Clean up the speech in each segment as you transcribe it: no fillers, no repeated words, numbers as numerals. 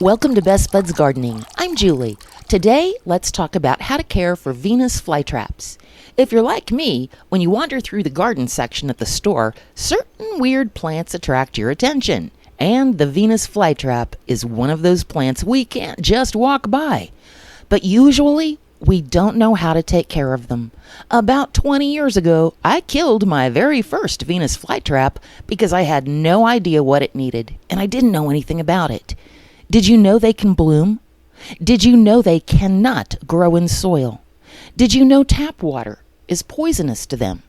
Welcome to Best Buds Gardening. I'm Julie. Today, let's talk about how to care for Venus flytraps. If you're like me, when you wander through the garden section at the store, certain weird plants attract your attention. And the Venus flytrap is one of those plants we can't just walk by. But usually, we don't know how to take care of them. About 20 years ago, I killed my very first Venus flytrap because I had no idea what it needed, and I didn't know anything about it. Did you know they can bloom? Did you know they cannot grow in soil? Did you know tap water is poisonous to them?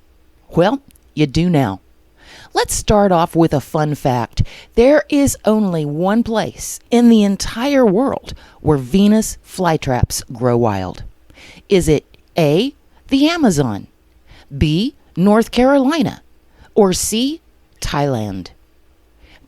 Well, you do now. Let's start off with a fun fact. There is only one place in the entire world where Venus flytraps grow wild. Is it A, the Amazon, B, North Carolina, or C, Thailand?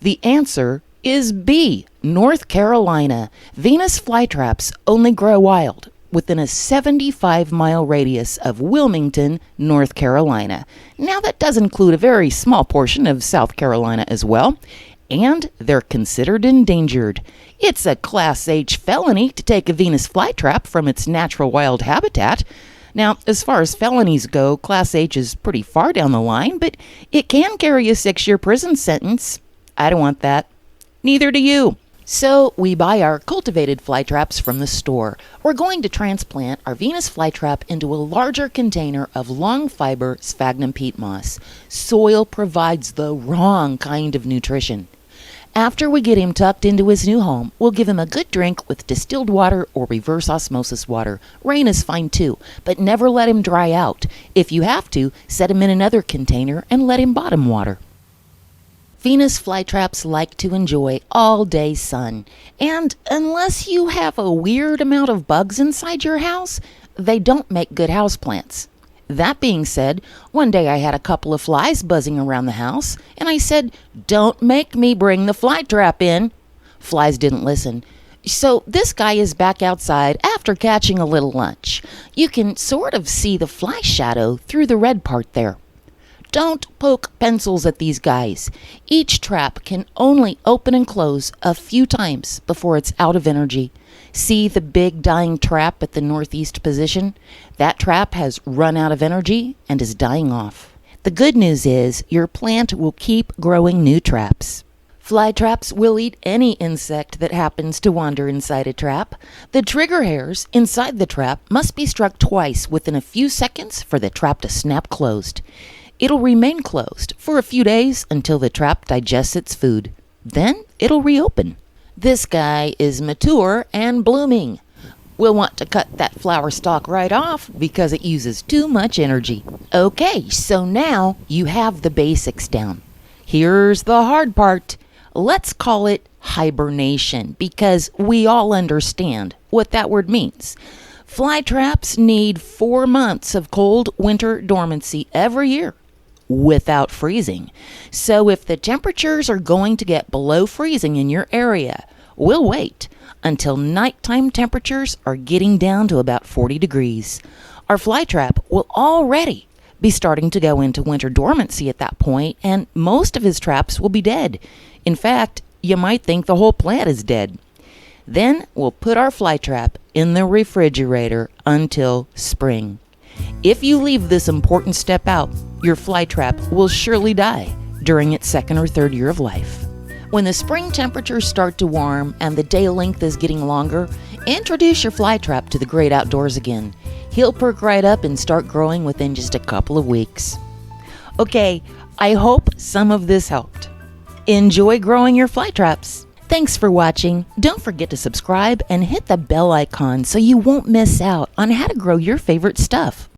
The answer is B, North Carolina. Venus flytraps only grow wild within a 75-mile radius of Wilmington, North Carolina. Now that does include a very small portion of South Carolina as well, and they're considered endangered. It's a Class H felony to take a Venus flytrap from its natural wild habitat. Now, as far as felonies go, Class H is pretty far down the line, but it can carry a 6-year prison sentence. I don't want that. Neither do you. So we buy our cultivated flytraps from the store. We're going to transplant our Venus flytrap into a larger container of long fiber sphagnum peat moss. Soil provides the wrong kind of nutrition. After we get him tucked into his new home, we'll give him a good drink with distilled water or reverse osmosis water. Rain is fine too, but never let him dry out. If you have to, set him in another container and let him bottom water. Venus flytraps like to enjoy all-day sun, and unless you have a weird amount of bugs inside your house, they don't make good houseplants. That being said, one day I had a couple of flies buzzing around the house, and I said, "Don't make me bring the flytrap in." Flies didn't listen. So this guy is back outside after catching a little lunch. You can sort of see the fly shadow through the red part there. Don't poke pencils at these guys. Each trap can only open and close a few times before it's out of energy. See the big dying trap at the northeast position? That trap has run out of energy and is dying off. The good news is your plant will keep growing new traps. Flytraps will eat any insect that happens to wander inside a trap. The trigger hairs inside the trap must be struck twice within a few seconds for the trap to snap closed. It'll remain closed for a few days until the trap digests its food. Then it'll reopen. This guy is mature and blooming. We'll want to cut that flower stalk right off because it uses too much energy. Okay, so now you have the basics down. Here's the hard part. Let's call it hibernation because we all understand what that word means. Flytraps need 4 months of cold winter dormancy every year without freezing. So if the temperatures are going to get below freezing in your area, we'll wait until nighttime temperatures are getting down to about 40 degrees. Our flytrap will already be starting to go into winter dormancy at that point, and most of his traps will be dead. In fact, you might think the whole plant is dead. Then we'll put our flytrap in the refrigerator until spring. If you leave this important step out, your flytrap will surely die during its 2nd or 3rd year of life. When the spring temperatures start to warm and the day length is getting longer, introduce your flytrap to the great outdoors again. He'll perk right up and start growing within just a couple of weeks. Okay, I hope some of this helped. Enjoy growing your flytraps. Thanks for watching. Don't forget to subscribe and hit the bell icon so you won't miss out on how to grow your favorite stuff.